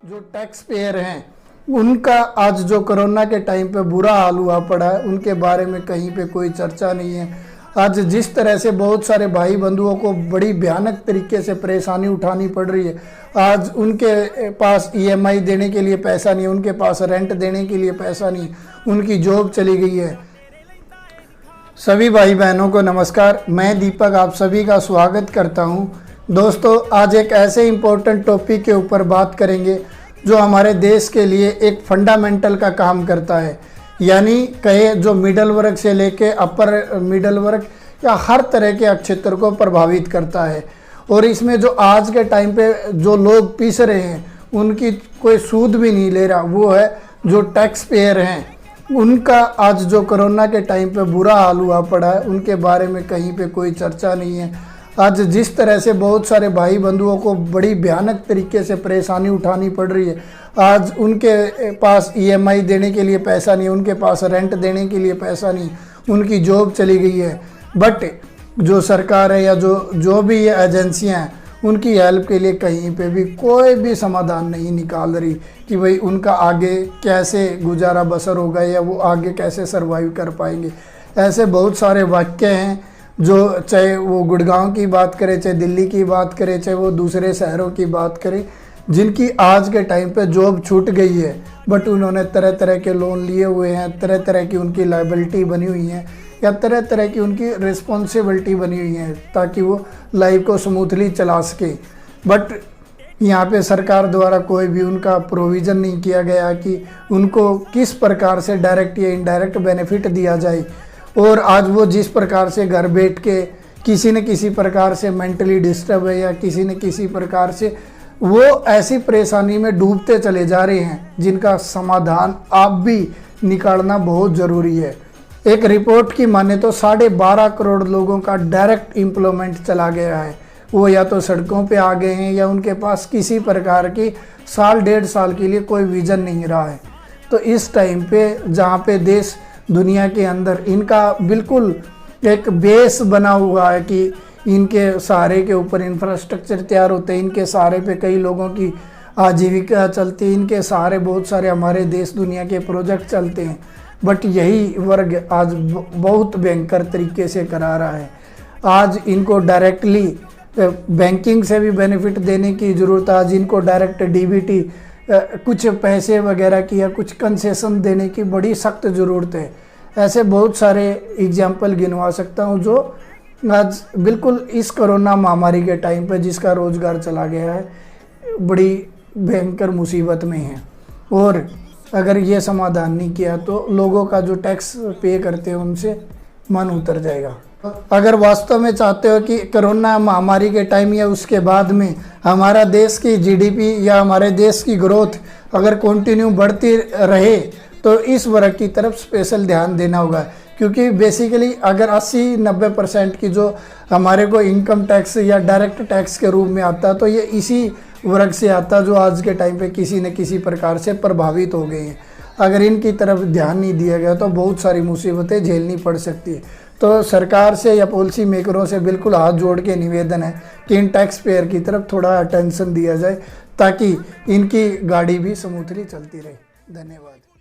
जो tax payer हैं उनका आज जो कोरोना के टाइम पे बुरा हाल हुआ पड़ा है, उनके बारे में कहीं पे कोई चर्चा नहीं है। आज जिस तरह से बहुत सारे भाई बंधुओं को बड़ी भयानक तरीके से परेशानी उठानी पड़ रही है, आज उनके पास ईएमआई देने के लिए पैसा नहीं, उनके पास रेंट देने के लिए पैसा नहीं, उनकी जॉब चली गई है। सभी भाई बहनों को नमस्कार, मैं दीपक आप सभी का स्वागत करता हूं। दोस्तों, आज एक ऐसे इम्पोर्टेंट टॉपिक के ऊपर बात करेंगे जो हमारे देश के लिए एक फंडामेंटल का काम करता है, यानी कहे जो मिडल वर्ग से लेके अपर मिडल वर्ग या हर तरह के क्षेत्र को प्रभावित करता है। और इसमें जो आज के टाइम पे जो लोग पीस रहे हैं उनकी कोई सूद भी नहीं ले रहा, वो है जो टैक्स पेयर हैं। उनका आज जो कोरोना के टाइम पे बुरा हाल हुआ पड़ा है, उनके बारे में कहीं पे कोई चर्चा नहीं है। आज जिस तरह से बहुत सारे भाई बंधुओं को बड़ी भयानक तरीके से परेशानी उठानी पड़ रही है, आज उनके पास ईएमआई देने के लिए पैसा नहीं, उनके पास रेंट देने के लिए पैसा नहीं, उनकी जॉब चली गई है। बट जो सरकार है या जो भी ये एजेंसियां हैं, उनकी हेल्प के लिए कहीं पे भी कोई भी समाधान नहीं निकाल रही कि भाई उनका आगे कैसे गुजारा बसर होगा या वो आगे कैसे सरवाइव कर पाएंगे। ऐसे बहुत सारे वाक्य हैं जो, चाहे वो गुड़गांव की बात करें, चाहे दिल्ली की बात करें, चाहे वो दूसरे शहरों की बात करें, जिनकी आज के टाइम पे जॉब छूट गई है, बट उन्होंने तरह तरह के लोन लिए हुए हैं, तरह तरह की उनकी लायबिलिटी बनी हुई है या तरह तरह की उनकी रिस्पॉन्सिबिलिटी बनी हुई है ताकि वो लाइफ को स्मूथली चला सके। बट यहाँ पे सरकार द्वारा कोई भी उनका प्रोविज़न नहीं किया गया कि उनको किस प्रकार से डायरेक्ट या इनडायरेक्ट बेनिफिट दिया जाए। और आज वो जिस प्रकार से घर बैठ के किसी न किसी प्रकार से मेंटली डिस्टर्ब है या किसी न किसी प्रकार से वो ऐसी परेशानी में डूबते चले जा रहे हैं, जिनका समाधान आप भी निकालना बहुत ज़रूरी है। एक रिपोर्ट की माने तो 12.5 करोड़ लोगों का डायरेक्ट एम्प्लॉयमेंट चला गया है। वो या तो सड़कों पे आ गए हैं या उनके पास किसी प्रकार की साल 1.5 साल के लिए कोई विज़न नहीं रहा है। तो इस टाइम पे जहाँ पे देश दुनिया के अंदर इनका बिल्कुल एक बेस बना हुआ है कि इनके सहारे के ऊपर इंफ्रास्ट्रक्चर तैयार होते हैं, इनके सहारे पे कई लोगों की आजीविका चलती है, इनके सहारे बहुत सारे हमारे देश दुनिया के प्रोजेक्ट चलते हैं। बट यही वर्ग आज बहुत भयंकर तरीके से करा रहा है। आज इनको डायरेक्टली बैंकिंग से भी बेनिफिट देने की ज़रूरत है। आज इनको डायरेक्ट डीबीटी कुछ पैसे वगैरह की या कुछ कंसेशन देने की बड़ी सख्त ज़रूरत है। ऐसे बहुत सारे एग्जाम्पल गिनवा सकता हूँ जो आज बिल्कुल इस कोरोना महामारी के टाइम पे जिसका रोज़गार चला गया है, बड़ी भयंकर मुसीबत में है। और अगर ये समाधान नहीं किया तो लोगों का जो टैक्स पे करते हैं उनसे मन उतर जाएगा। अगर वास्तव में चाहते हो कि कोरोना महामारी के टाइम या उसके बाद में हमारा देश की जीडीपी या हमारे देश की ग्रोथ अगर कंटिन्यू बढ़ती रहे, तो इस वर्ग की तरफ स्पेशल ध्यान देना होगा। क्योंकि बेसिकली अगर 80-90% की जो हमारे को इनकम टैक्स या डायरेक्ट टैक्स के रूप में आता है, तो ये इसी वर्ग से आता जो आज के टाइम पे किसी न किसी प्रकार से प्रभावित हो गए हैं। अगर इनकी तरफ ध्यान नहीं दिया गया तो बहुत सारी मुसीबतें झेलनी पड़ सकती है। तो सरकार से या पॉलिसी मेकरों से बिल्कुल हाथ जोड़ के निवेदन है कि इन टैक्स पेयर की तरफ थोड़ा अटेंशन दिया जाए ताकि इनकी गाड़ी भी स्मूथली चलती रहे। धन्यवाद।